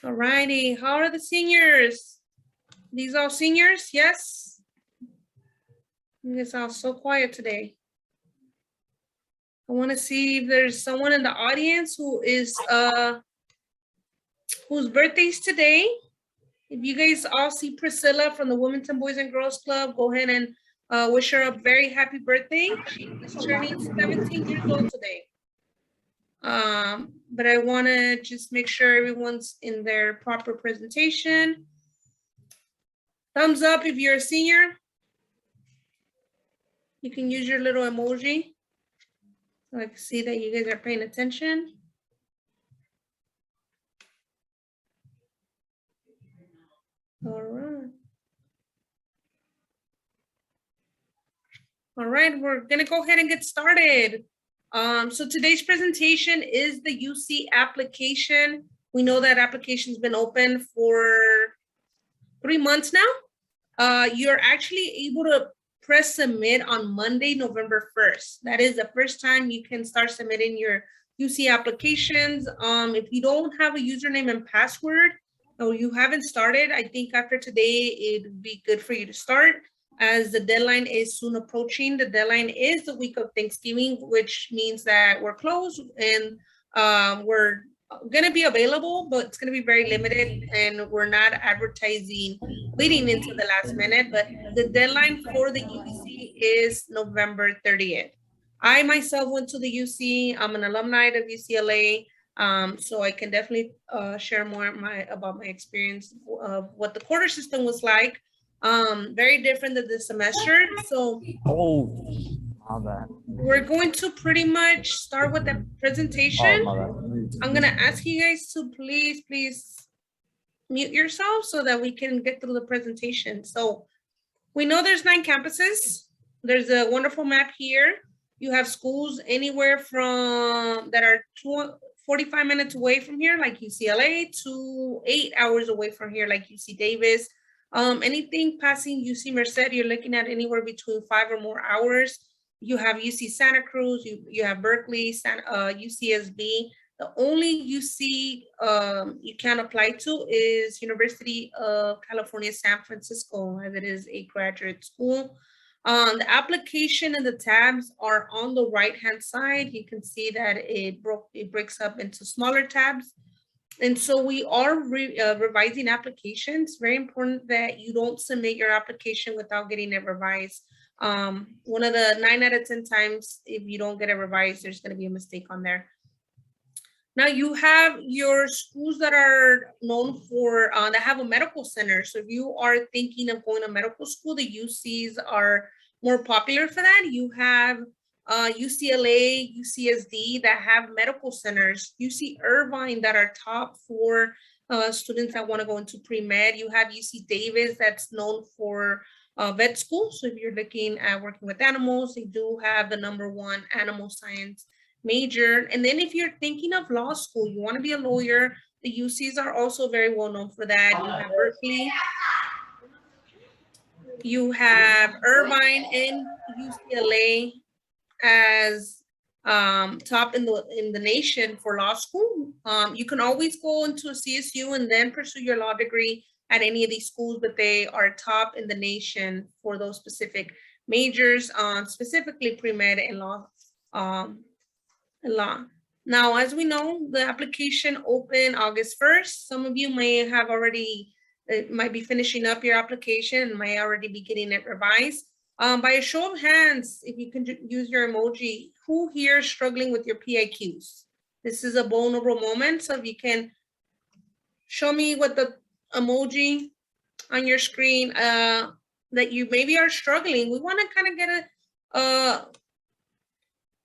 All righty, how are the seniors? These all seniors, yes? You guys all so quiet today. I want to see if there's someone in the audience who is whose birthday's today. If you guys all see Priscilla from the Wilmington Boys and Girls Club, go ahead and wish her a very happy birthday. She is turning 17 years old today. But I want to just make sure everyone's in their proper presentation. Thumbs up if you're a senior. You can use your little emoji. So I can see that you guys are paying attention. All right. All right, we're gonna go ahead and get started. So today's presentation is the UC application. We know that application's been open for 3 months now. You're actually able to press submit on Monday, November 1st. That is the first time you can start submitting your UC applications. If you don't have a username and password, or you haven't started, I think after today, it'd be good for you to start, as the deadline is soon approaching. The deadline is the week of Thanksgiving, which means that we're closed and we're going to be available, but it's going to be very limited, and we're not advertising waiting until the last minute. But the deadline for the UC is November 30th. I myself went to the UC. I'm an alumni of UCLA. So I can definitely share more about my experience of what the quarter system was like. Very different than the semester. So we're going to pretty much start with the presentation. I'm gonna ask you guys to please mute yourself so that we can get through the presentation. So we know there's 9 campuses. There's a wonderful map here. You have schools anywhere from that are 45 minutes away from here, like UCLA, to 8 hours away from here, like UC Davis. Anything passing UC Merced, you're looking at anywhere between 5 or more hours. You have UC Santa Cruz, you have Berkeley, UCSB. The only UC you can apply to is University of California, San Francisco, as it is a graduate school. The application and the tabs are on the right-hand side. You can see that it breaks up into smaller tabs. And so we are revising applications. Very important that you don't submit your application without getting it revised. One of the 9 out of 10 times, if you don't get it revised, there's going to be a mistake on there. Now you have your schools that are known for, that have a medical center. So if you are thinking of going to medical school, the UCs are more popular for that. You have UCLA, UCSD that have medical centers, UC Irvine that are top for students that want to go into pre-med. You have UC Davis that's known for vet school. So if you're looking at working with animals, they do have the #1 animal science major. And then if you're thinking of law school, you want to be a lawyer, the UCs are also very well known for that. You have Berkeley, you have Irvine, and UCLA as top in the nation for law school. You can always go into a CSU and then pursue your law degree at any of these schools, but they are top in the nation for those specific majors, specifically pre-med and law. Now, as we know, the application opened August 1st. Some of you may have already, might be finishing up your application and might already be getting it revised. By a show of hands, if you can use your emoji, who here is struggling with your PIQs? This is a vulnerable moment, so if you can show me what the emoji on your screen that you maybe are struggling. We want to kind of get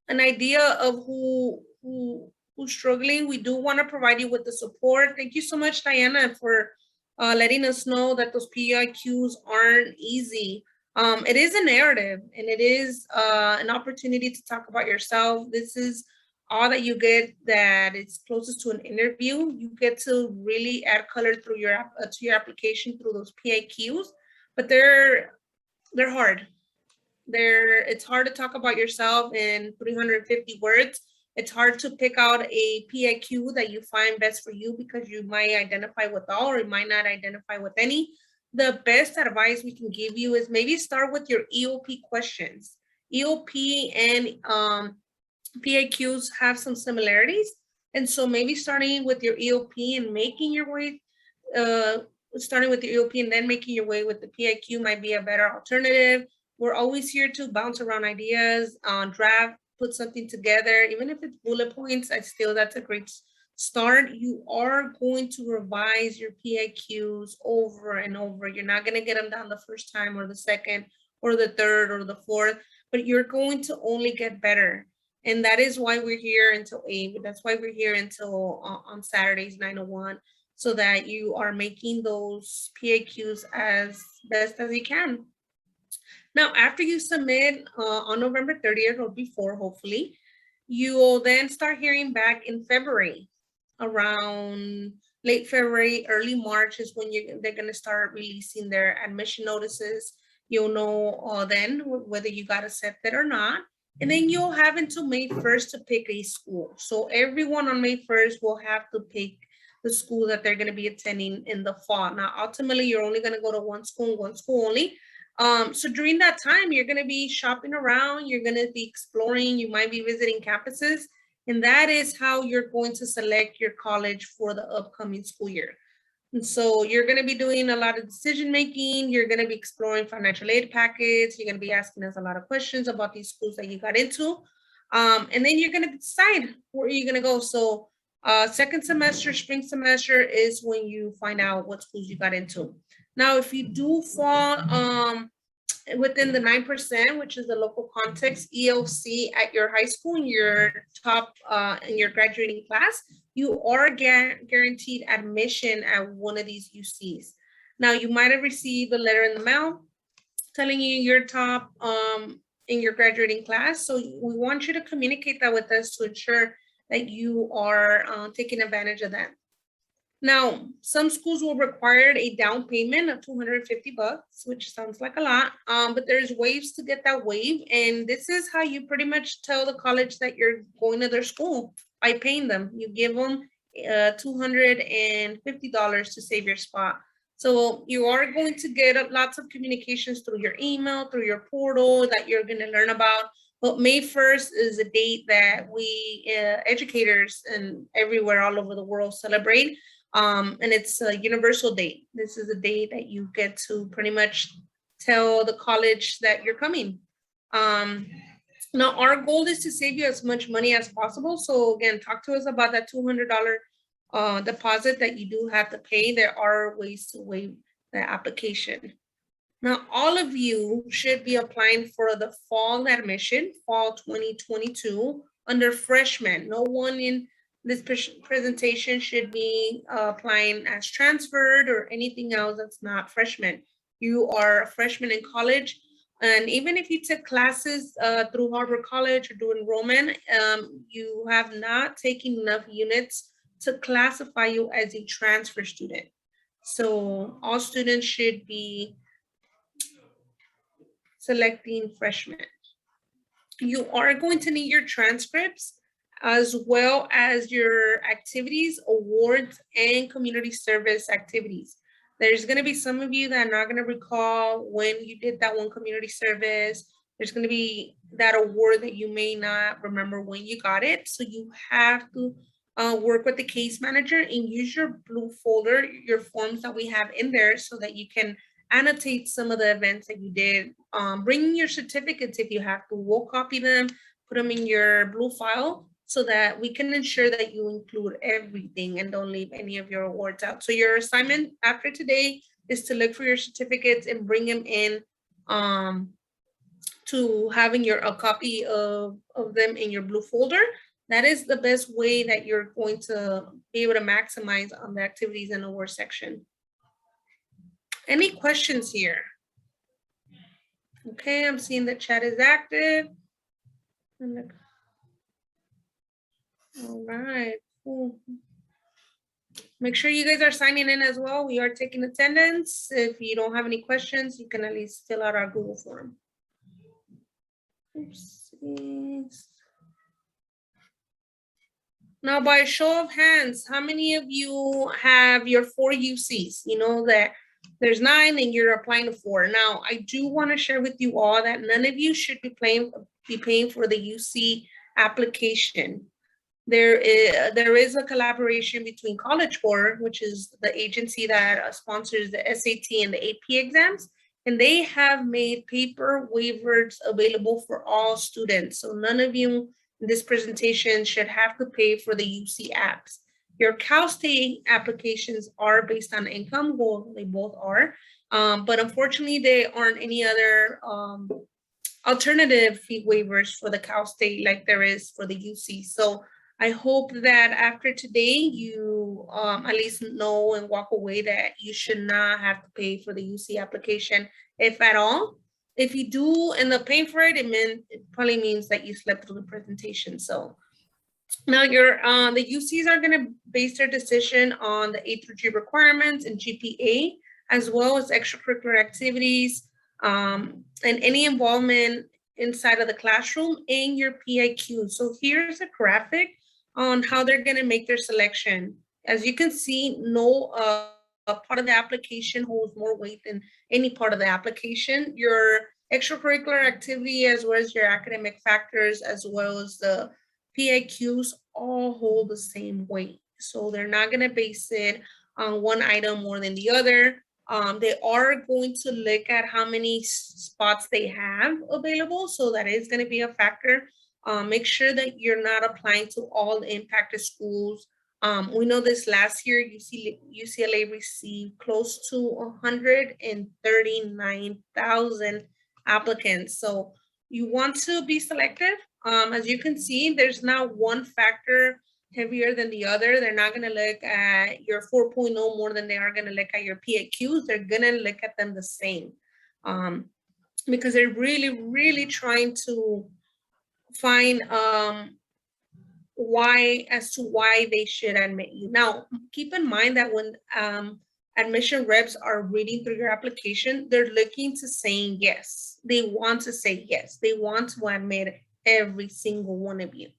an idea of who's struggling. We do want to provide you with the support. Thank you so much, Diana, for letting us know that those PIQs aren't easy. It is a narrative, and it is an opportunity to talk about yourself. This is all that you get that is closest to an interview. You get to really add color through your to your application through those PIQs, but they're hard. It's hard to talk about yourself in 350 words, It's hard to pick out a PIQ that you find best for you because you might identify with all or you might not identify with any. The best advice we can give you is maybe start with your EOP questions. EOP and PIQs have some similarities. And so maybe starting with your EOP and making your way, starting with the EOP and then making your way with the PIQ might be a better alternative. We're always here to bounce around ideas, draft, put something together, even if it's bullet points, that's a great start. You are going to revise your PIQs over and over. You're not going to get them down the first time or the second or the third or the fourth, but you're going to only get better. And that is why we're here until 8. That's why we're here until on Saturdays, 9:01, so that you are making those PIQs as best as you can. Now, after you submit on November 30th or before, hopefully, you will then start hearing back in February. Around late February, early March is when they're going to start releasing their admission notices. You'll know then whether you got accepted or not. And then you'll have until May 1st to pick a school. So everyone on May 1st will have to pick the school that they're going to be attending in the fall. Now, ultimately, you're only going to go to one school only. So during that time, you're going to be shopping around, you're going to be exploring, you might be visiting campuses, and that is how you're going to select your college for the upcoming school year. And so you're going to be doing a lot of decision making. You're going to be exploring financial aid packets. You're going to be asking us a lot of questions about these schools that you got into. And then you're going to decide where you're going to go. So second semester, spring semester is when you find out what schools you got into. Now, if you do fall within the 9%, which is the local context ELC at your high school in your top in your graduating class, you are guaranteed admission at one of these UCs. Now, you might have received a letter in the mail telling you you're top in your graduating class. So we want you to communicate that with us to ensure that you are taking advantage of that. Now, some schools will require a down payment of $250, which sounds like a lot, but there's ways to get that waived. And this is how you pretty much tell the college that you're going to their school by paying them. You give them $250 to save your spot. So you are going to get lots of communications through your email, through your portal that you're going to learn about. But May 1st is a date that we educators and everywhere all over the world celebrate. And it's a universal date. This is a date that you get to pretty much tell the college that you're coming. Now, our goal is to save you as much money as possible. So again, talk to us about that $200 deposit that you do have to pay. There are ways to waive the application. Now, all of you should be applying for the fall admission, fall 2022, under freshmen. No one in this presentation should be applying as transferred or anything else that's not freshman. You are a freshman in college. And even if you took classes through Harbor College or do enrollment, you have not taken enough units to classify you as a transfer student. So all students should be selecting freshmen. You are going to need your transcripts as well as your activities, awards, and community service activities. There's going to be some of you that are not going to recall when you did that one community service. There's going to be that award that you may not remember when you got it. So you have to work with the case manager and use your blue folder, your forms that we have in there so that you can annotate some of the events that you did. Bring your certificates if you have to. We'll copy them, put them in your blue file so that we can ensure that you include everything and don't leave any of your awards out. So your assignment after today is to look for your certificates and bring them in to having a copy of them in your blue folder. That is the best way that you're going to be able to maximize on the activities and award section. Any questions here? Okay, I'm seeing the chat is active. All right, cool. Make sure you guys are signing in as well. We are taking attendance. If you don't have any questions, you can at least fill out our Google form. Oopsies. Now, by a show of hands, how many of you have your 4 UCs? You know that there's 9 and you're applying to 4. Now, I do want to share with you all that none of you should be paying for the UC application. There is a collaboration between College Board, which is the agency that sponsors the SAT and the AP exams, and they have made paper waivers available for all students. So none of you in this presentation should have to pay for the UC apps. Your Cal State applications are based on income. Well, they both are, but unfortunately, there aren't any other alternative fee waivers for the Cal State like there is for the UC. So I hope that after today, you at least know and walk away that you should not have to pay for the UC application, if at all. If you do end up paying for it, it probably means that you slept through the presentation. So now the UCs are going to base their decision on the A through G requirements and GPA, as well as extracurricular activities, and any involvement inside of the classroom and your PIQ. So here's a graphic on how they're going to make their selection. As you can see, no part of the application holds more weight than any part of the application. Your extracurricular activity, as well as your academic factors, as well as the PIQs, all hold the same weight. So they're not going to base it on one item more than the other. They are going to look at how many spots they have available. So that is going to be a factor. Make sure that you're not applying to all the impacted schools. We know this last year, UCLA received close to 139,000 applicants. So you want to be selective. As you can see, there's not one factor heavier than the other. They're not going to look at your 4.0 more than they are going to look at your PIQs. They're going to look at them the same, because they're really, really trying to find why they should admit you. Now, keep in mind that when admission reps are reading through your application, they're looking to saying yes. They want to say yes. They want to admit every single one of you,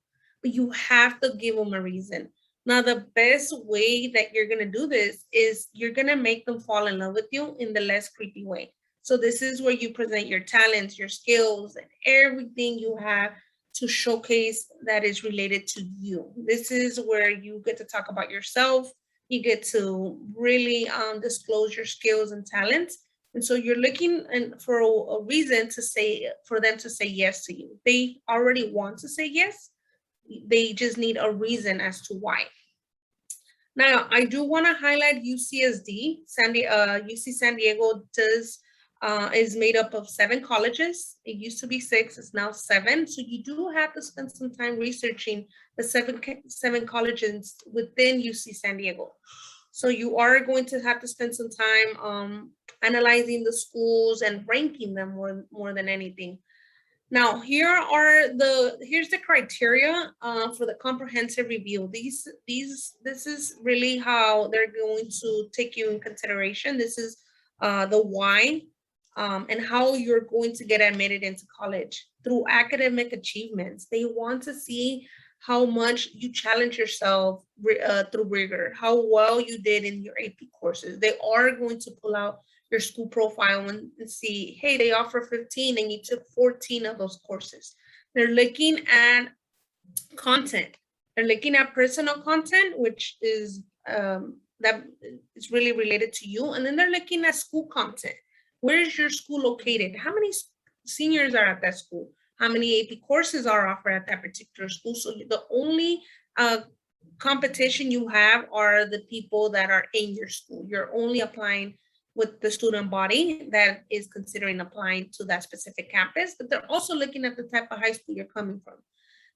but you have to give them a reason. Now, the best way that you're going to do this is you're going to make them fall in love with you in the less creepy way. So this is where you present your talents, your skills, and everything you have to showcase that is related to you. This is where you get to talk about yourself. You get to really disclose your skills and talents. And so you're looking for a reason for them to say yes to you. They already want to say yes. They just need a reason as to why. Now, I do want to highlight UCSD. UC San Diego is made up of 7 colleges. It used to be 6, it's now 7. So you do have to spend some time researching the 7 colleges within UC San Diego. So you are going to have to spend some time analyzing the schools and ranking them more than anything. Now, here's the criteria for the comprehensive review. This is really how they're going to take you in consideration. This is the why and how you're going to get admitted into college through academic achievements. They want to see how much you challenge yourself through rigor, how well you did in your AP courses. They are going to pull out your school profile and see, hey, they offer 15 and you took 14 of those courses. They're looking at content. They're looking at personal content, which is that is really related to you. And then they're looking at school content. Where is your school located? How many seniors are at that school? How many AP courses are offered at that particular school? So the only competition you have are the people that are in your school. You're only applying with the student body that is considering applying to that specific campus, but they're also looking at the type of high school you're coming from.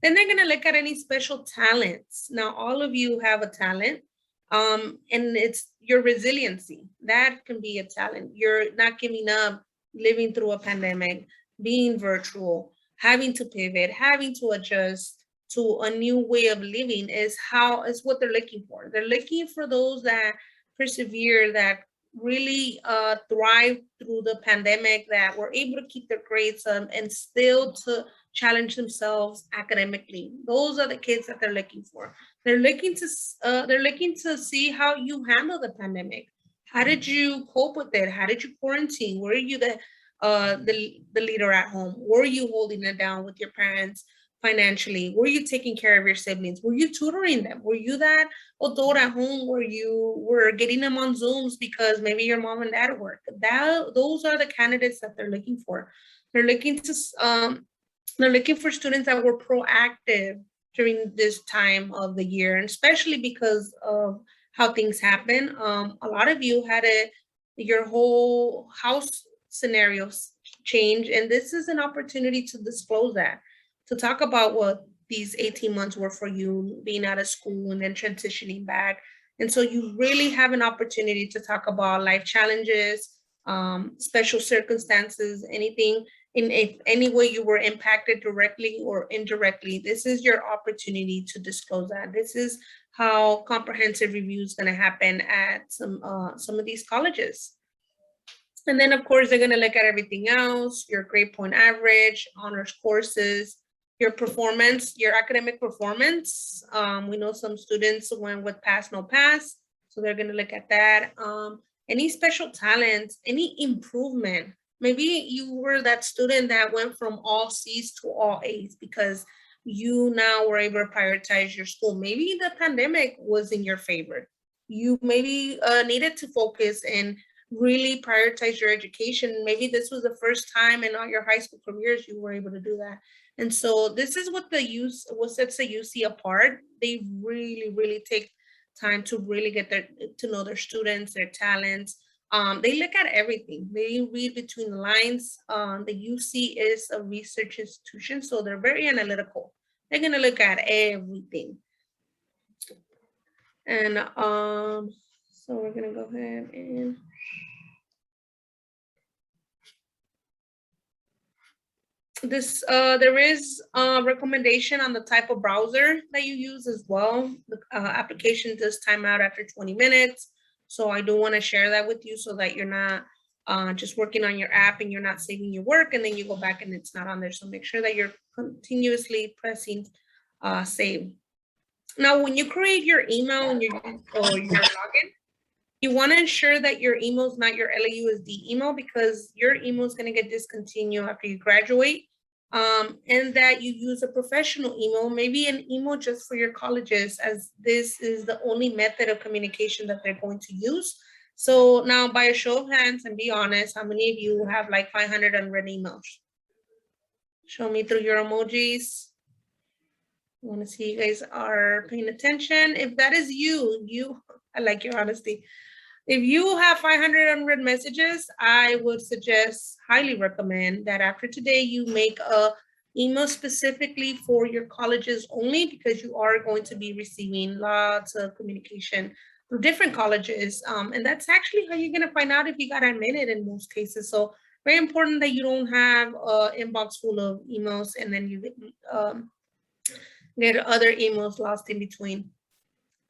Then they're going to look at any special talents. Now, all of you have a talent, and it's your resiliency. That can be a talent. You're not giving up, living through a pandemic, being virtual, having to pivot, having to adjust to a new way of living is what they're looking for. They're looking for those that persevere, that really thrive through the pandemic, that were able to keep their grades and still to challenge themselves academically. Those are the kids that they're looking for. They're looking to see how you handle the pandemic. How did you cope with it? How did you quarantine? Were you the leader at home? Were you holding it down with your parents financially? Were you taking care of your siblings? Were you tutoring them? Were you that adult at home where you were getting them on Zooms because maybe your mom and dad work? Those are the candidates that they're looking for. They're looking to they're looking for students that were proactive during this time of the year, and especially because of how things happen. A lot of you had your whole house scenarios change, and this is an opportunity to disclose that, to talk about what these 18 months were for you, being out of school and then transitioning back. And so you really have an opportunity to talk about life challenges, special circumstances, anything in if any way you were impacted directly or indirectly. This is your opportunity to disclose that. This is how comprehensive review is going to happen at some of these colleges. And then of course they're going to look at everything else, your grade point average, honors courses, your performance, your academic performance. We know some students went with pass, no pass, so they're going to look at that. Any special talents, any improvement. Maybe you were that student that went from all C's to all A's because you now were able to prioritize your school. Maybe the pandemic was in your favor. You maybe needed to focus and really prioritize your education. Maybe this was the first time in all your high school careers you were able to do that. And so this is what sets the UC apart. They really, really take time to really get to know their students, their talents. They look at everything. They read between the lines. The UC is a research institution, so they're very analytical. They're gonna look at everything. And so we're gonna go ahead and this there is a recommendation on the type of browser that you use as well. The application does time out after 20 minutes. So I do want to share that with you so that you're not just working on your app and you're not saving your work and then you go back and it's not on there. So make sure that you're continuously pressing save. Now, when you create your email and your login, you want to ensure that your email is not your LAUSD email because your email is going to get discontinued after you graduate. And that you use a professional email, maybe an email just for your colleges, as this is the only method of communication that they're going to use. So now, by a show of hands, and be honest, how many of you have like 500 unread emails? Show me through your emojis. I want to see you guys are paying attention. If that is you, I like your honesty. If you have 500 unread messages, I would suggest, highly recommend that after today, you make a email specifically for your colleges only, because you are going to be receiving lots of communication through different colleges. And that's actually how you're going to find out if you got admitted in most cases. So very important that you don't have an inbox full of emails and then you get other emails lost in between.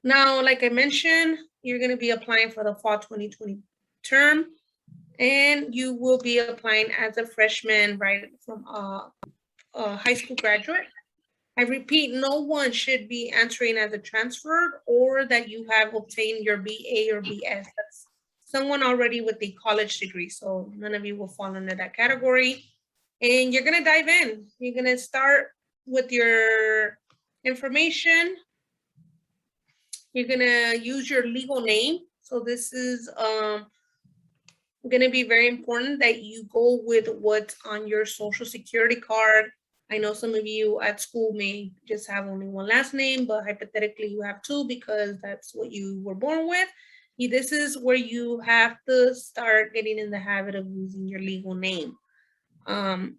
Now, like I mentioned, you're going to be applying for the fall 2020 term, and you will be applying as a freshman right from a high school graduate. I repeat, no one should be answering as a transfer or that you have obtained your BA or BS. That's someone already with a college degree, so none of you will fall under that category. And you're going to dive in. You're going to start with your information. You're gonna use your legal name. So this is gonna be very important that you go with what's on your social security card. I know some of you at school may just have only one last name, but hypothetically you have two because that's what you were born with. This is where you have to start getting in the habit of using your legal name.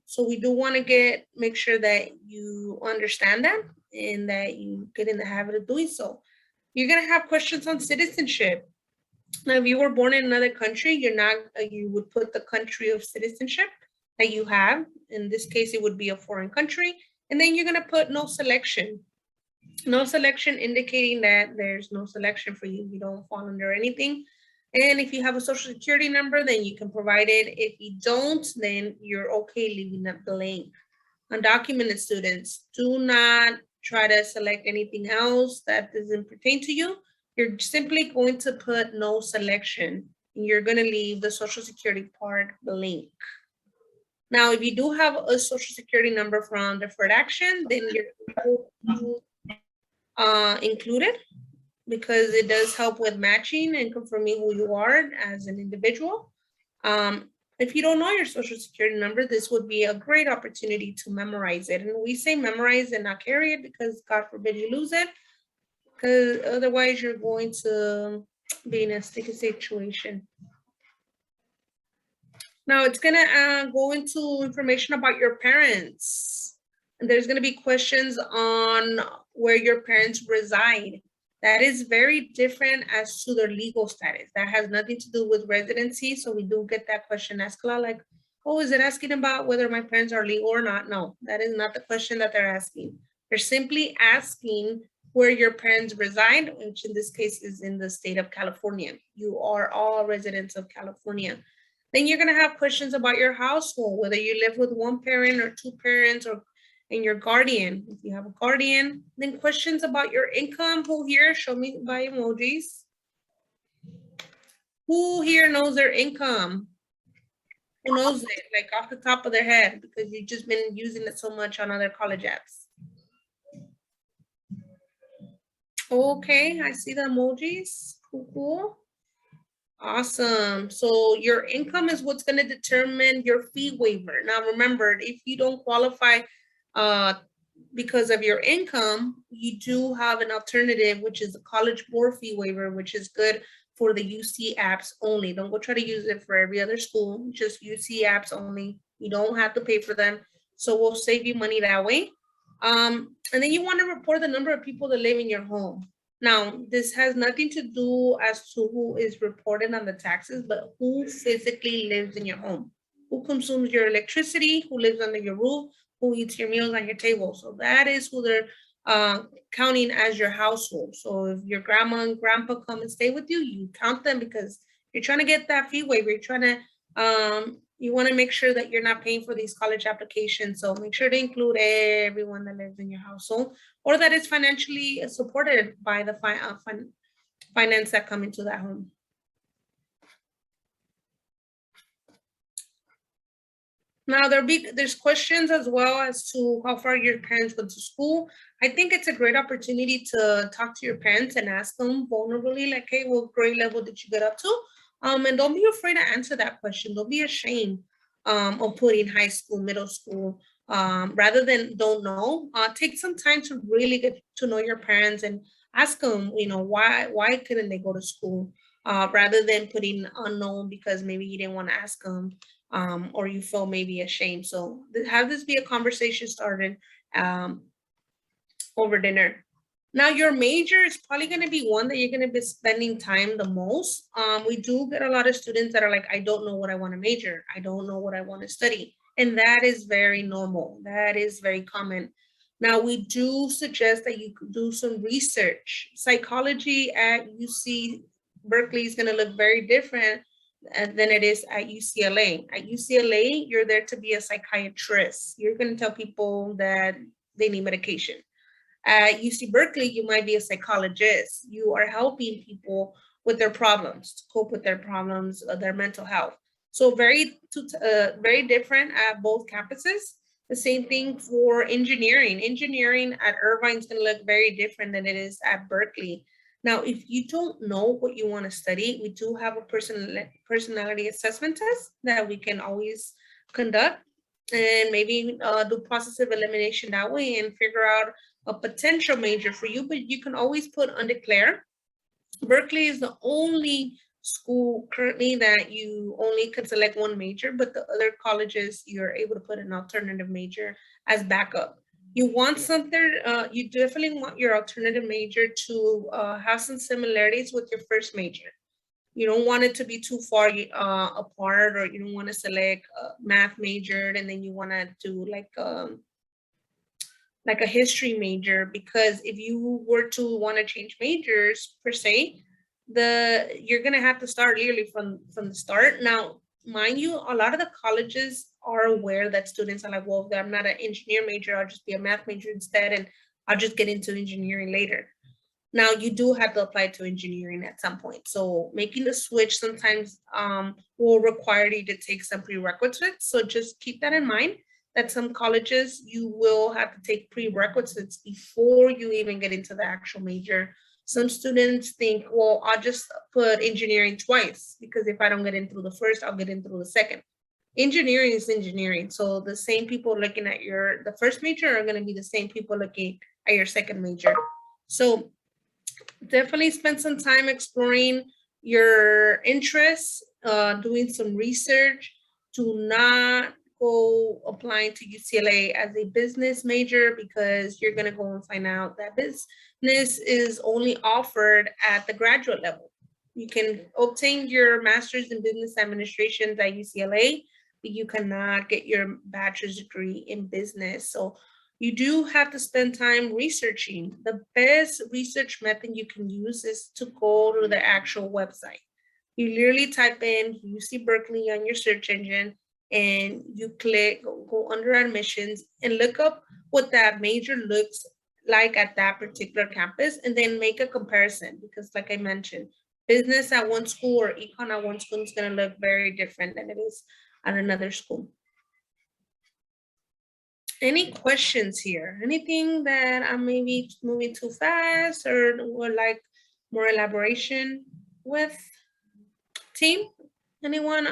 So we do want to make sure that you understand that and that you get in the habit of doing so. You're going to have questions on citizenship. Now, if you were born in another country, you would put the country of citizenship that you have. In this case, it would be a foreign country. And then you're going to put no selection. No selection indicating that there's no selection for you. You don't fall under anything. And if you have a social security number, then you can provide it. If you don't, then you're okay leaving that blank. Undocumented students, do not try to select anything else that doesn't pertain to you, you're simply going to put no selection. And you're going to leave the Social Security part blank. Now, if you do have a Social Security number from deferred action, then you're included, because it does help with matching and confirming who you are as an individual. If you don't know your Social Security number, this would be a great opportunity to memorize it. And we say memorize and not carry it because God forbid you lose it, because otherwise you're going to be in a sticky situation. Now it's gonna go into information about your parents. And there's gonna be questions on where your parents reside. That is very different as to their legal status. That has nothing to do with residency. So we do get that question asked a lot, like, oh, is it asking about whether my parents are legal or not? No, that is not the question that they're asking. They're simply asking where your parents reside, which in this case is in the state of California. You are all residents of California. Then you're gonna have questions about your household, whether you live with one parent or two parents, or and your guardian, if you have a guardian. Then questions about your income. Who here, show me by emojis. Who here knows their income? Who knows it, like off the top of their head, because you've just been using it so much on other college apps? Okay, I see the emojis. Cool. Awesome. So your income is what's going to determine your fee waiver. Now, remember, if you don't qualify because of your income, you do have an alternative, which is a College Board fee waiver, which is good for the UC apps only. Don't go try to use it for every other school, just UC apps only. You don't have to pay for them. So we'll save you money that way. And then you want to report the number of people that live in your home. Now, this has nothing to do as to who is reported on the taxes, but who physically lives in your home, who consumes your electricity, who lives under your roof, who eats your meals on your table. So that is who they're counting as your household. So if your grandma and grandpa come and stay with you, you count them because you're trying to get that fee waiver. You're trying to, you want to make sure that you're not paying for these college applications. So make sure to include everyone that lives in your household, or that is financially supported by the finance that come into that home. Now there's questions as well as to how far your parents went to school. I think it's a great opportunity to talk to your parents and ask them vulnerably, like, hey, what grade level did you get up to? And don't be afraid to answer that question. Don't be ashamed of putting high school, middle school, rather than don't know. Take some time to really get to know your parents and ask them, why couldn't they go to school? Rather than putting unknown because maybe you didn't want to ask them, or you feel maybe ashamed. So have this be a conversation started over dinner. Now your major is probably going to be one that you're going to be spending time the most. We do get a lot of students that are like, I don't know what I want to major. I don't know what I want to study. And that is very normal. That is very common. Now we do suggest that you could do some research. Psychology at UC Berkeley is going to look very different than it is at UCLA. At UCLA, you're there to be a psychiatrist. You're going to tell people that they need medication. At UC Berkeley, you might be a psychologist. You are helping people with their problems, to cope with their problems, their mental health. So very different at both campuses. The same thing for engineering. Engineering at Irvine is going to look very different than it is at Berkeley. Now, if you don't know what you want to study, we do have a personality assessment test that we can always conduct, and maybe do process of elimination that way and figure out a potential major for you, but you can always put undeclared. Berkeley is the only school currently that you only can select one major, but the other colleges, you're able to put an alternative major as backup. You want something, you definitely want your alternative major to have some similarities with your first major. You don't want it to be too far apart, or you don't want to select math major and then you want to do like a history major, because if you were to want to change majors per se, you're gonna have to start yearly from the start. Now, mind you, a lot of the colleges are aware that students are like, well, if I'm not an engineer major, I'll just be a math major instead, and I'll just get into engineering later. Now you do have to apply to engineering at some point. So making the switch sometimes will require you to take some prerequisites. So just keep that in mind that some colleges you will have to take prerequisites before you even get into the actual major. Some students think, well, I'll just put engineering twice because if I don't get in through the first, I'll get in through the second. Engineering is engineering. So the same people looking at the first major are going to be the same people looking at your second major. So definitely spend some time exploring your interests, doing some research. Do not go applying to UCLA as a business major because you're going to go and find out that business is only offered at the graduate level. You can obtain your master's in business administration at UCLA, but you cannot get your bachelor's degree in business. So you do have to spend time researching. The best research method you can use is to go to the actual website. You literally type in UC Berkeley on your search engine and you go under admissions and look up what that major looks like at that particular campus and then make a comparison because like I mentioned, business at one school or econ at one school is going to look very different than it is at another school. Any questions here? Anything that I'm maybe moving too fast or would like more elaboration with? Team? Anyone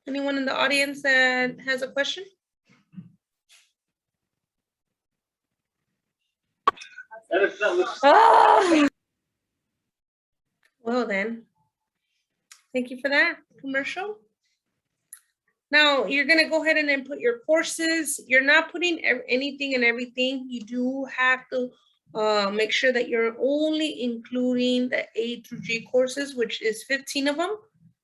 in the audience that has a question? Oh. Well then, thank you for that commercial. Now you're gonna go ahead and input your courses. You're not putting anything and everything. You do have to make sure that you're only including the A through G courses, which is 15 of them.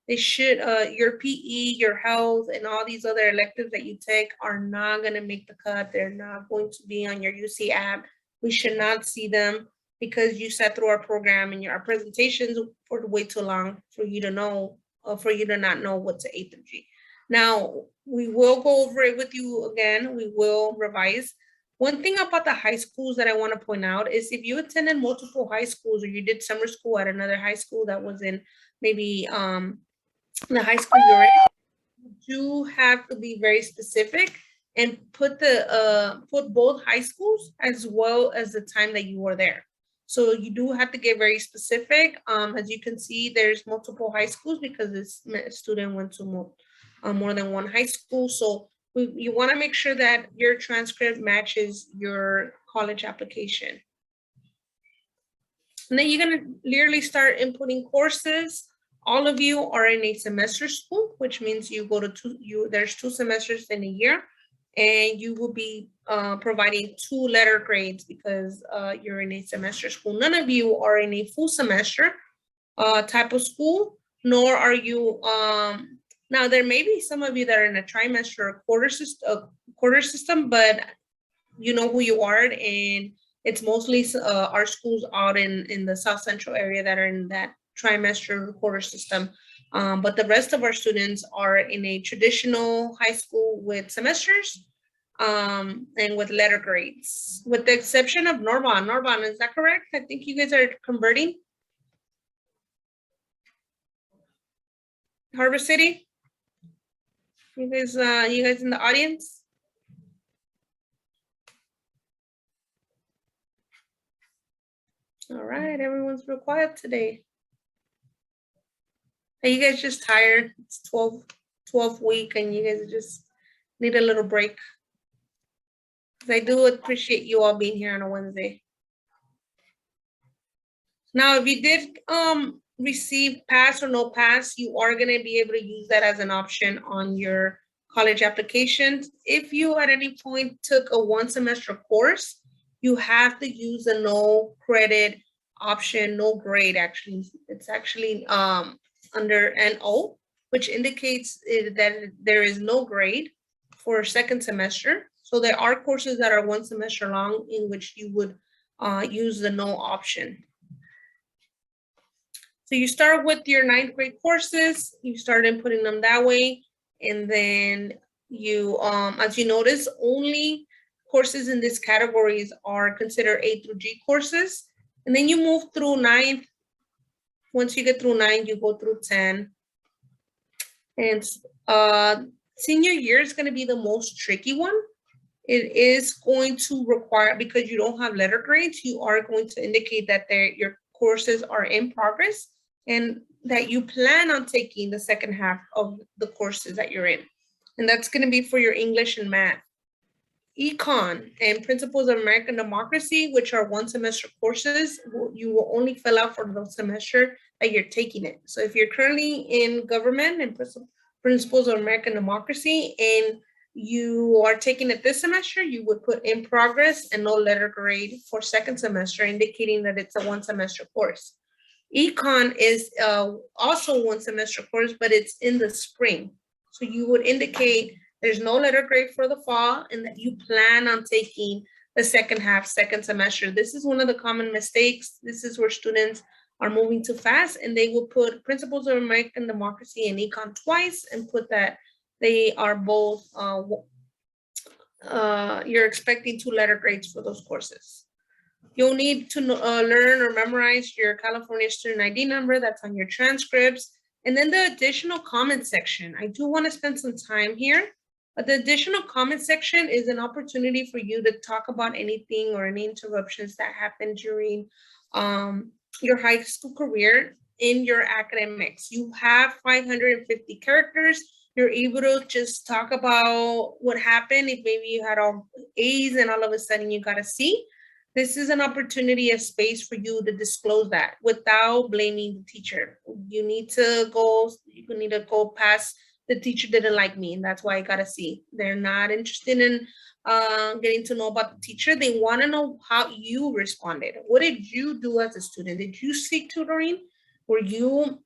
They should, your PE, your health, and all these other electives that you take are not gonna make the cut. They're not going to be on your UC app. We should not see them because you sat through our program and our presentations for way too long for you to know, for you to not know what's A through G. Now, we will go over it with you again. We will revise. One thing about the high schools that I want to point out is if you attended multiple high schools or you did summer school at another high school that was in maybe the high school you're in, you do have to be very specific and put both high schools as well as the time that you were there. So you do have to get very specific. As you can see, there's multiple high schools because this student went to more than one high school. So you want to make sure that your transcript matches your college application. And then you're going to literally start inputting courses. All of you are in a semester school, which means you go to there's 2 semesters in a year, and you will be providing 2 letter grades because you're in a semester school. None of you are in a full semester type of school, nor are you now, there may be some of you that are in a trimester or quarter system, but you know who you are, and it's mostly our schools out in the South Central area that are in that trimester or quarter system. But the rest of our students are in a traditional high school with semesters and with letter grades, with the exception of Norban. Norban, is that correct? I think you guys are converting. Harbor City? You guys in the audience? All right, everyone's real quiet today. Are you guys just tired? It's 12th week and you guys just need a little break. I do appreciate you all being here on a Wednesday. Now, if you did receive pass or no pass, you are going to be able to use that as an option on your college applications. If you at any point took a 1 semester course, you have to use a no credit option, no grade actually. It's actually under NO, which indicates that there is no grade for 2nd semester. So there are courses that are 1 semester long in which you would use the no option. So you start with your 9th grade courses, you start inputting them that way. And then you, as you notice, only courses in these categories are considered A through G courses. And then you move through 9th. Once you get through 9, you go through 10. And senior year is going to be the most tricky one. It is going to require, because you don't have letter grades, you are going to indicate that your courses are in progress and that you plan on taking the second half of the courses that you're in. And that's going to be for your English and math. Econ and Principles of American Democracy, which are 1 semester courses, you will only fill out for the semester that you're taking it. So if you're currently in government and Principles of American Democracy and you are taking it this semester, you would put in progress and no letter grade for second semester, indicating that it's a 1 semester course. Econ is also 1 semester course, but it's in the spring. So you would indicate there's no letter grade for the fall and that you plan on taking the second half, second semester. This is one of the common mistakes. This is where students are moving too fast and they will put Principles of American Democracy and Econ twice and put that they are both, you're expecting 2 letter grades for those courses. You'll need to learn or memorize your California student ID number that's on your transcripts. And then the additional comment section. I do want to spend some time here. But the additional comment section is an opportunity for you to talk about anything or any interruptions that happened during your high school career in your academics. You have 550 characters. You're able to just talk about what happened if maybe you had all A's and all of a sudden you got a C. This is an opportunity, a space for you to disclose that without blaming the teacher. You need to go past the teacher didn't like me and that's why I got a C. They're not interested in getting to know about the teacher. They want to know how you responded. What did you do as a student? Did you seek tutoring? Were you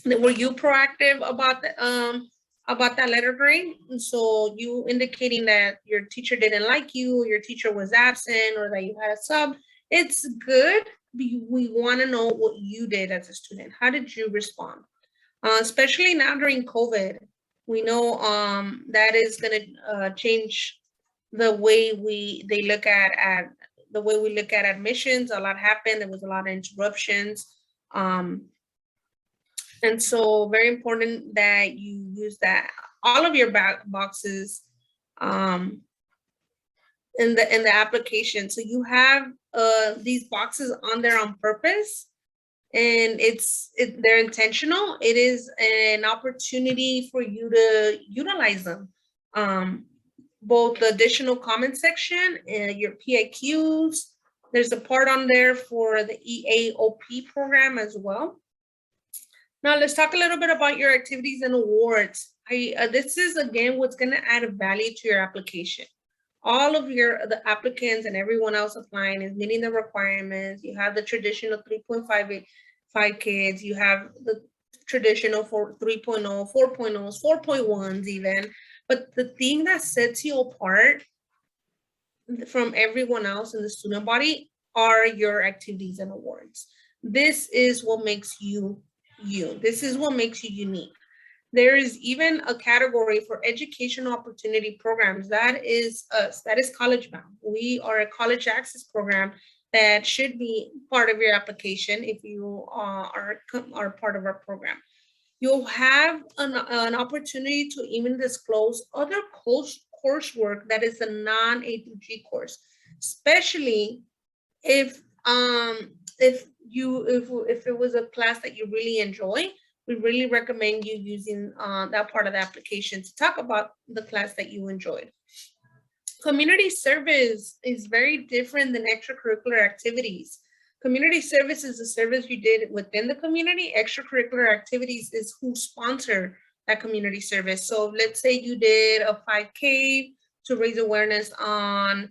proactive about that letter grade? And so you indicating that your teacher didn't like you, your teacher was absent, or that you had a sub. It's good. We want to know what you did as a student. How did you respond? Especially now during COVID. We know that is going to change the way we look at admissions. A lot happened. There was a lot of interruptions, and so very important that you use that all of your boxes in the application. So you have these boxes on there on purpose. And they're intentional. It is an opportunity for you to utilize them. Both the additional comment section and your PIQs. There's a part on there for the EAOP program as well. Now let's talk a little bit about your activities and awards. This is again what's going to add value to your application. All of the applicants and everyone else applying is meeting the requirements. You have the traditional 3.5 kids. You have the traditional 3.0, 4.0s, 4.1s even. But the thing that sets you apart from everyone else in the student body are your activities and awards. This is what makes you you. This is what makes you unique. There is even a category for educational opportunity programs. That is us. That is College Bound. We are a college access program that should be part of your application if you are part of our program. You'll have an opportunity to even disclose other coursework that is a non-A through G course, especially if it was a class that you really enjoy. We really recommend you using that part of the application to talk about the class that you enjoyed. Community service is very different than extracurricular activities. Community service is a service you did within the community. Extracurricular activities is who sponsor that community service. So let's say you did a 5K to raise awareness on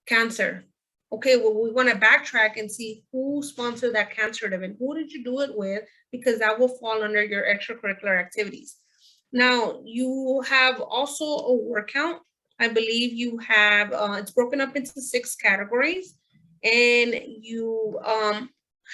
cancer. Okay, well, we want to backtrack and see who sponsored that cancer event. Who did you do it with? Because that will fall under your extracurricular activities. Now, you have also a word count. I believe you have, it's broken up into 6 categories, and you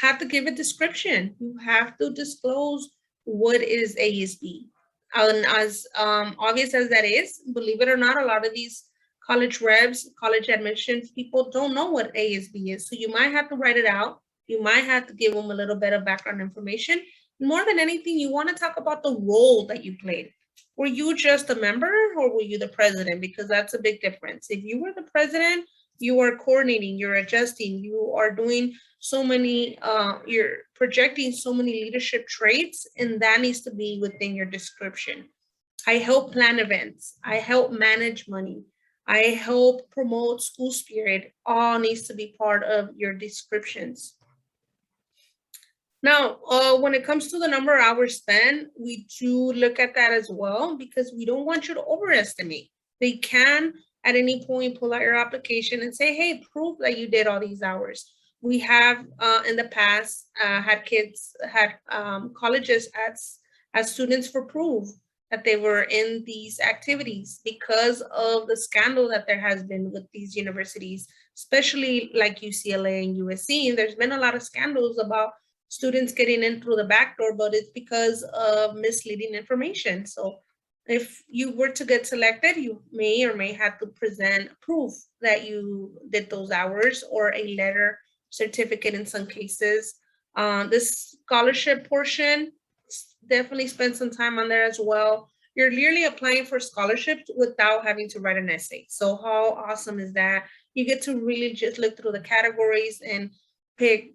have to give a description. You have to disclose what is ASB. And as obvious as that is, believe it or not, a lot of these college reps, college admissions people don't know what ASB is. So you might have to write it out. You might have to give them a little bit of background information. More than anything, you want to talk about the role that you played. Were you just a member or were you the president? Because that's a big difference. If you were the president, you are coordinating, you're adjusting, you are doing so many, you're projecting so many leadership traits, and that needs to be within your description. I help plan events. I help manage money. I help promote school spirit. All needs to be part of your descriptions. Now, when it comes to the number of hours spent, we do look at that as well because we don't want you to overestimate. They can at any point pull out your application and say, hey, prove that you did all these hours. We have in the past had kids, had colleges as students for proof that they were in these activities because of the scandal that there has been with these universities, especially like UCLA and USC. There's been a lot of scandals about students getting in through the back door, but it's because of misleading information. So if you were to get selected, you may or may have to present proof that you did those hours or a letter, certificate in some cases. This scholarship portion, definitely spend some time on there as well. You're literally applying for scholarships without having to write an essay. So how awesome is that? You get to really just look through the categories and pick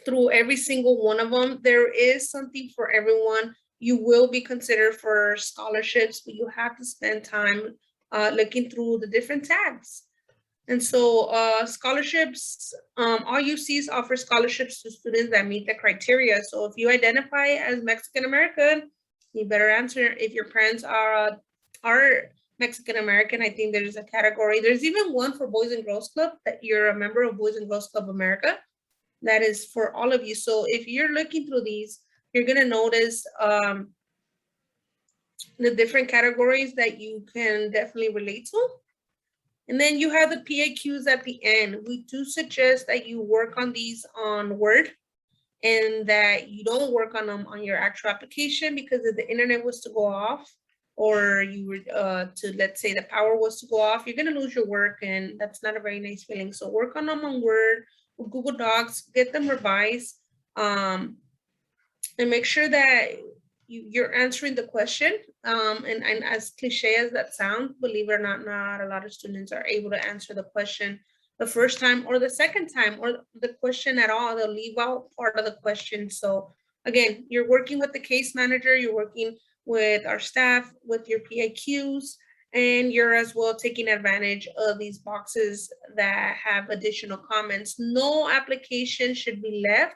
through every single one of them. There is something for everyone. You will be considered for scholarships, but you have to spend time looking through the different tabs. And so scholarships, all UCs offer scholarships to students that meet the criteria. So if you identify as Mexican American, you better answer. If your parents are Mexican American, I think there's a category. There's even one for Boys and Girls Club that you're a member of Boys and Girls Club America. That is for all of you. So if you're looking through these, you're gonna notice the different categories that you can definitely relate to. And then you have the PAQs at the end. We do suggest that you work on these on Word and that you don't work on them on your actual application, because if the internet was to go off or you were to, let's say the power was to go off, you're gonna lose your work and that's not a very nice feeling. So work on them on Word or Google Docs, get them revised, and make sure that you're answering the question. And as cliche as that sounds, believe it or not a lot of students are able to answer the question the first time or the second time or the question at all. They'll leave out part of the question. So again, you're working with the case manager, you're working with our staff, with your PAQs, and you're as well taking advantage of these boxes that have additional comments. No application should be left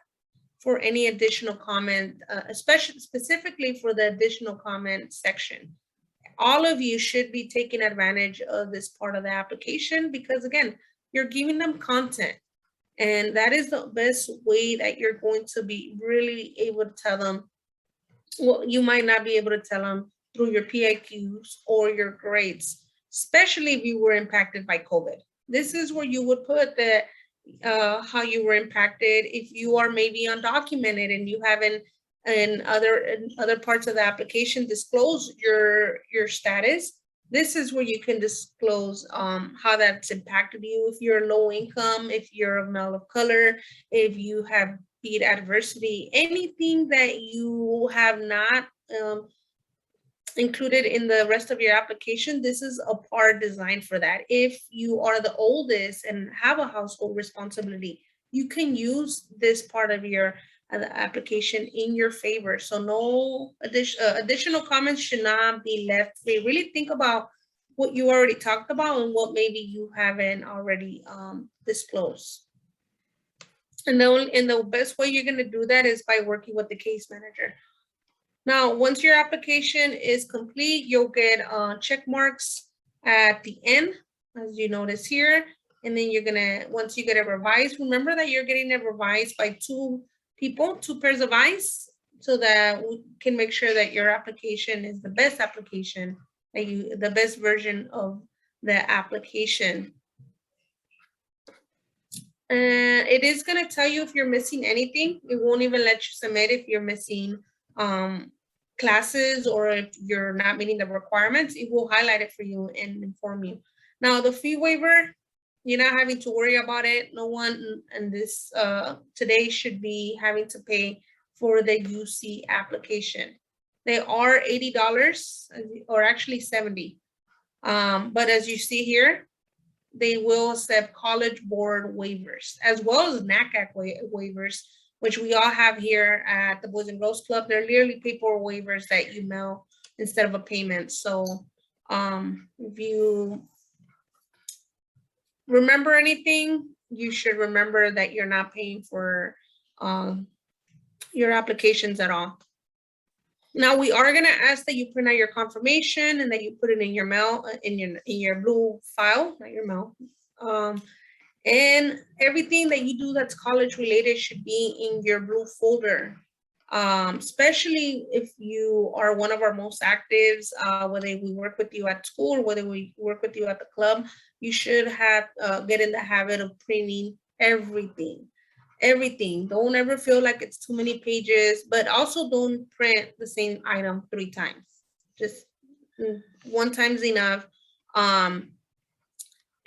for any additional comment, especially specifically for the additional comment section. All of you should be taking advantage of this part of the application because again, you're giving them content. And that is the best way that you're going to be really able to tell them what you might not be able to tell them through your PAQs or your grades, especially if you were impacted by COVID. This is where you would put the how you were impacted. If you are maybe undocumented and you haven't in other parts of the application disclose your status, this is where you can disclose how that's impacted you. If you're low income, if you're a male of color, if you have beat adversity, anything that you have not included in the rest of your application, this is a part designed for that. If you are the oldest and have a household responsibility, you can use this part of your application in your favor. So no additional comments should not be left. They really think about what you already talked about and what maybe you haven't already disclosed. And the best way you're going to do that is by working with the case manager. Now, once your application is complete, you'll get check marks at the end, as you notice here. And then you're gonna, once you get it revised, remember that you're getting it revised by two people, two pairs of eyes, so that we can make sure that your application is the best application, that the best version of the application. And it is gonna tell you if you're missing anything. It won't even let you submit if you're missing classes or if you're not meeting the requirements, it will highlight it for you and inform you. Now, the fee waiver, you're not having to worry about it. No one in this today should be having to pay for the UC application. They are $80 or actually 70. But as you see here, they will accept College Board waivers as well as NACAC waivers, which we all have here at the Boys and Girls Club. They're literally paper waivers that you mail instead of a payment. So if you remember anything, you should remember that you're not paying for your applications at all. Now we are gonna ask that you print out your confirmation and that you put it in your mail, in your blue file, not your mail. And everything that you do that's college related should be in your blue folder. Especially if you are one of our most actives, whether we work with you at school or whether we work with you at the club, you should have get in the habit of printing everything. Don't ever feel like it's too many pages, but also don't print the same item 3 times. Just one time's enough.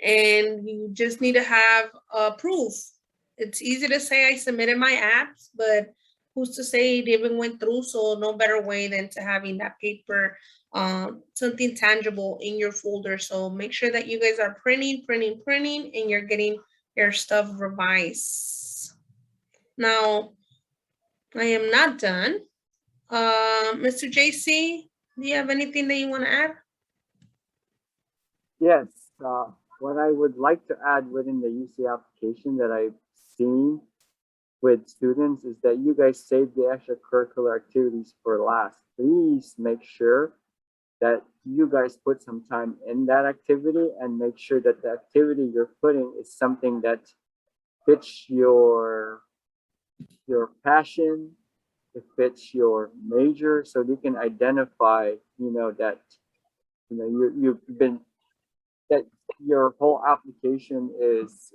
And you just need to have proof. It's easy to say I submitted my apps, but who's to say it even went through? So no better way than to having that paper, something tangible in your folder. So make sure that you guys are printing, and you're getting your stuff revised. Now, I am not done. Mr. JC, do you have anything that you want to add? Yes. What I would like to add within the UC application that I've seen with students is that you guys save the extracurricular activities for last. Please make sure that you guys put some time in that activity and make sure that the activity you're putting is something that fits your passion, it fits your major, so you can identify, that, you've been, that your whole application is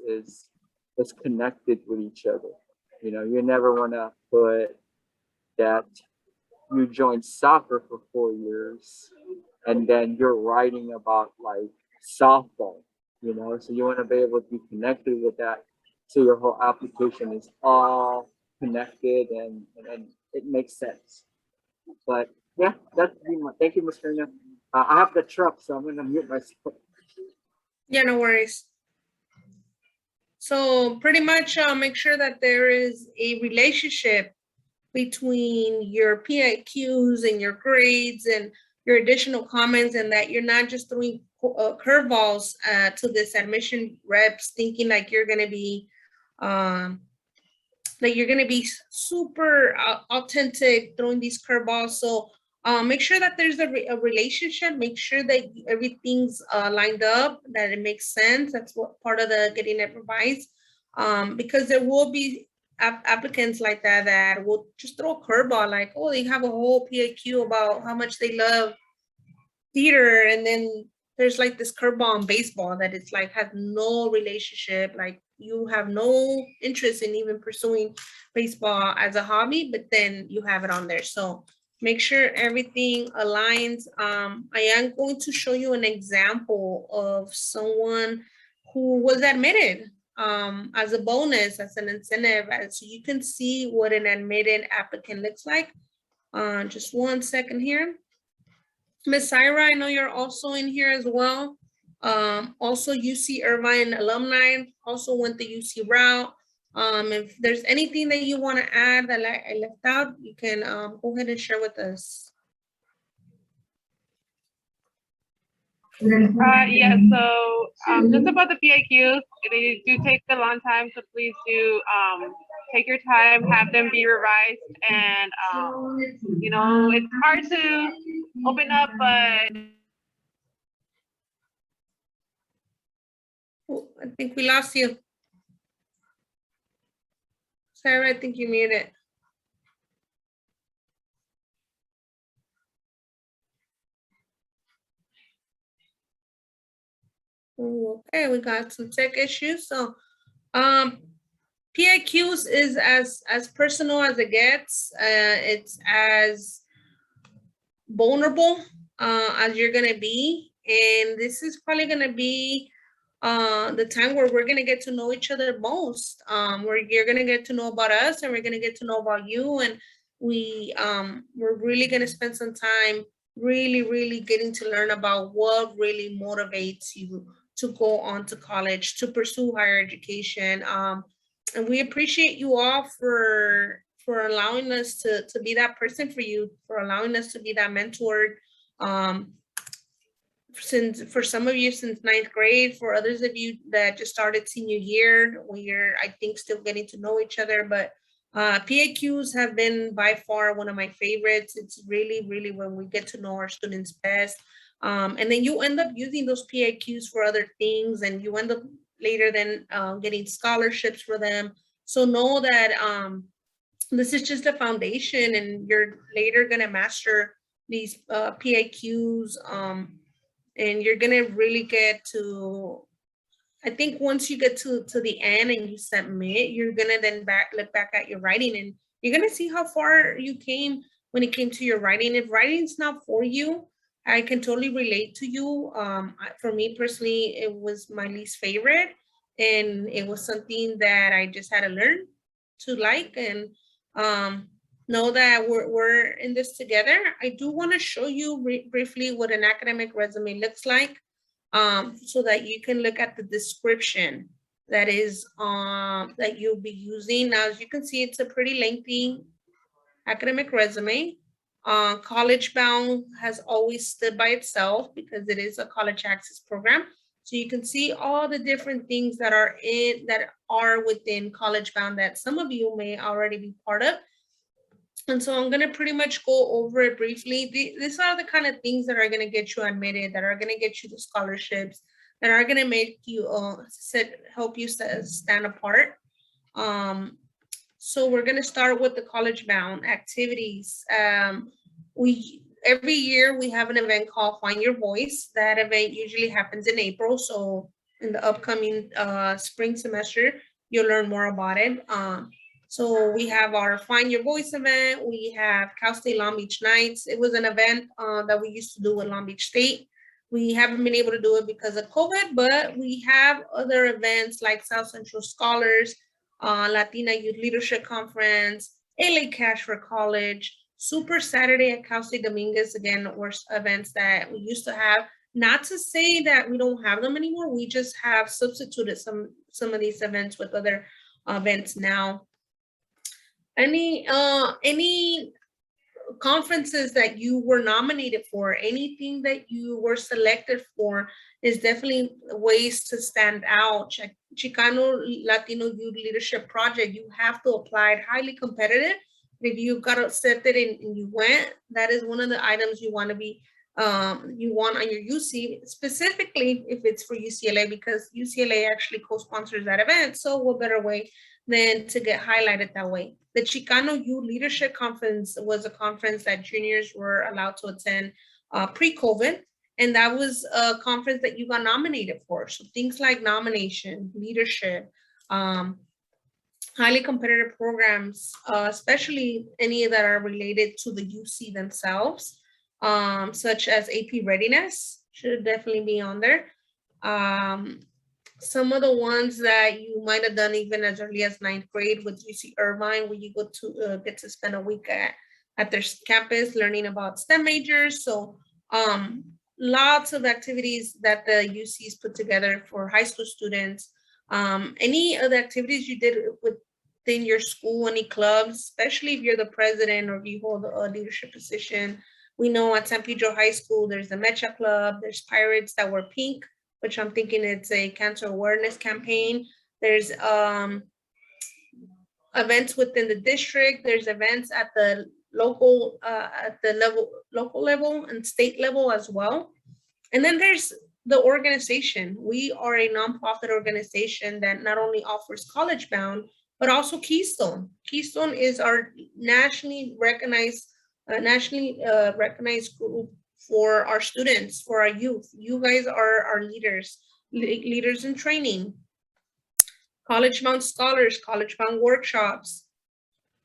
connected with each other. You never want to put that you joined soccer for 4 years and then you're writing about like softball, so you want to be able to be connected with that. So your whole application is all connected and it makes sense. But yeah, that's thank you, Mr. Erna. I have the truck, so I'm going to mute myself. Yeah, no worries. So pretty much make sure that there is a relationship between your PIQs and your grades and your additional comments, and that you're not just throwing curveballs to this admission reps thinking like you're going to be super authentic throwing these curveballs. So make sure that there's a relationship. Make sure that everything's lined up, that it makes sense. That's what part of the getting it revised. Because there will be applicants like that will just throw a curveball, like, oh, they have a whole PIQ about how much they love theater, and then there's like this curveball in baseball that it's like has no relationship, like you have no interest in even pursuing baseball as a hobby, but then you have it on there. So make sure everything aligns. I am going to show you an example of someone who was admitted as a bonus, as an incentive, so you can see what an admitted applicant looks like. Just 1 second here. Ms. Syra, I know you're also in here as well. Also UC Irvine alumni, also went the UC route. If there's anything that you want to add that I left out, you can go ahead and share with us. Yeah, so just about the PIQs, they do take a long time, so please do take your time, have them be revised, and it's hard to open up, but Oh, I think we lost you. Sarah, I think you muted. Okay, we got some tech issues. So PIQs is as personal as it gets. It's as vulnerable as you're gonna be. And this is probably gonna be the time where we're gonna get to know each other most. Where you're gonna get to know about us and we're gonna get to know about you. And we're really gonna spend some time really getting to learn about what really motivates you to go on to college, to pursue higher education. And we appreciate you all for allowing us to be that person for you, for allowing us to be that mentor. Um, since for some of you since ninth grade, for others of you that just started senior year, we're I think still getting to know each other. But PAQs have been by far one of my favorites. It's really when we get to know our students best. And then you end up using those PAQs for other things, and you end up later then getting scholarships for them. So know that this is just a foundation, and you're later gonna master these PAQs. And you're gonna really get to, I think once you get to the end and you submit, you're gonna then look back at your writing, and you're gonna see how far you came when it came to your writing. If writing's not for you, I can totally relate to you. For me personally, it was my least favorite, and it was something that I just had to learn to like. And know that we're in this together. I do want to show you briefly what an academic resume looks like, so that you can look at the description that is that you'll be using. Now, as you can see, it's a pretty lengthy academic resume. College Bound has always stood by itself because it is a college access program. So you can see all the different things that are within College Bound that some of you may already be part of. And so I'm gonna pretty much go over it briefly. These are the kind of things that are gonna get you admitted, that are gonna get you the scholarships, that are gonna make you help you stand apart. So we're gonna start with the College Bound activities. Every year we have an event called Find Your Voice. That event usually happens in April. So in the upcoming spring semester, you'll learn more about it. So we have our Find Your Voice event. We have Cal State Long Beach Nights. It was an event that we used to do with Long Beach State. We haven't been able to do it because of COVID, but we have other events like South Central Scholars, Latina Youth Leadership Conference, LA Cash for College, Super Saturday at Cal State Dominguez. Again, were events that we used to have. Not to say that we don't have them anymore. We just have substituted some of these events with other events now. Any conferences that you were nominated for, anything that you were selected for, is definitely ways to stand out. Chicano Latino Youth Leadership Project, you have to apply it, highly competitive. If you got accepted and you went, that is one of the items you want to be you want on your UC, specifically if it's for UCLA, because UCLA actually co-sponsors that event. So what better way than to get highlighted that way? The Chicano Youth Leadership Conference was a conference that juniors were allowed to attend pre-COVID, and that was a conference that you got nominated for. So things like nomination, leadership, highly competitive programs, especially any that are related to the UC themselves, such as AP Readiness, should definitely be on there. Some of the ones that you might have done even as early as ninth grade with UC Irvine, where you go to get to spend a week at their campus learning about STEM majors. So lots of activities that the UCs put together for high school students. Any other activities you did within your school, any clubs, especially if you're the president or if you hold a leadership position. We know at San Pedro High School, there's the Mecha Club, there's Pirates that were pink, which I'm thinking it's a cancer awareness campaign. There's events within the district. There's events at the local level and state level as well. And then there's the organization. We are a nonprofit organization that not only offers College Bound, but also Keystone. Keystone is our nationally recognized group for our students, for our youth. You guys are our leaders in training. College Bound Scholars, College Bound Workshops,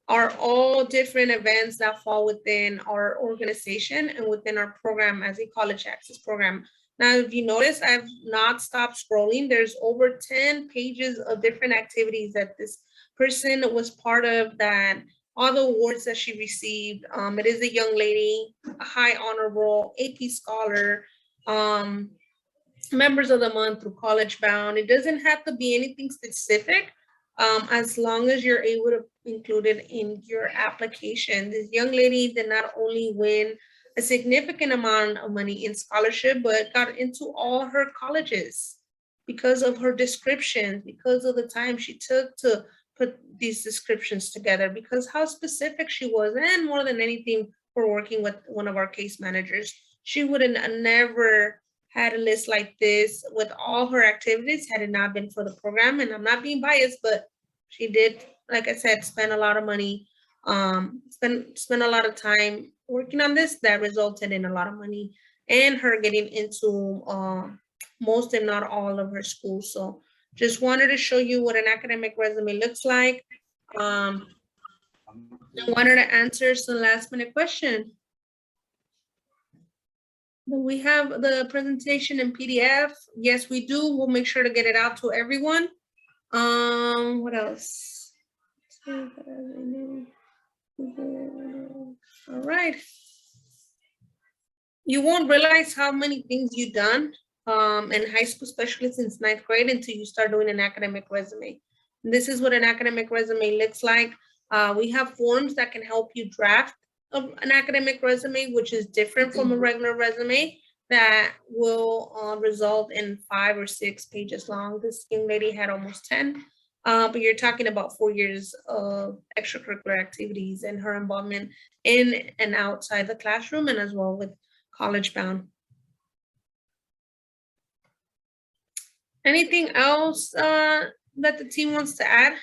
are all different events that fall within our organization and within our program as a college access program. Now, if you notice, I've not stopped scrolling. There's over 10 pages of different activities that this person was part of, that all the awards that she received. It is a young lady, a high honorable AP scholar, members of the month through College Bound. It doesn't have to be anything specific, as long as you're able to include it in your application. This young lady did not only win a significant amount of money in scholarship, but got into all her colleges because of her descriptions, because of the time she took to put these descriptions together, because how specific she was, and more than anything, for working with one of our case managers. She would have never had a list like this with all her activities had it not been for the program. And I'm not being biased, but she did, like I said, spend a lot of money, spend a lot of time working on this that resulted in a lot of money and her getting into most, if not all, of her schools. So just wanted to show you what an academic resume looks like. I wanted to answer some last minute question. We have the presentation in PDF. Yes, we do. We'll make sure to get it out to everyone. What else? All right. You won't realize how many things you've done in high school, especially since 9th grade, until you start doing an academic resume. And this is what an academic resume looks like. We have forms that can help you draft an academic resume, which is different from a regular resume, that will result in 5 or 6 pages long. This young lady had almost 10, but you're talking about 4 years of extracurricular activities and her involvement in and outside the classroom, and as well with College Bound. Anything else that the team wants to add?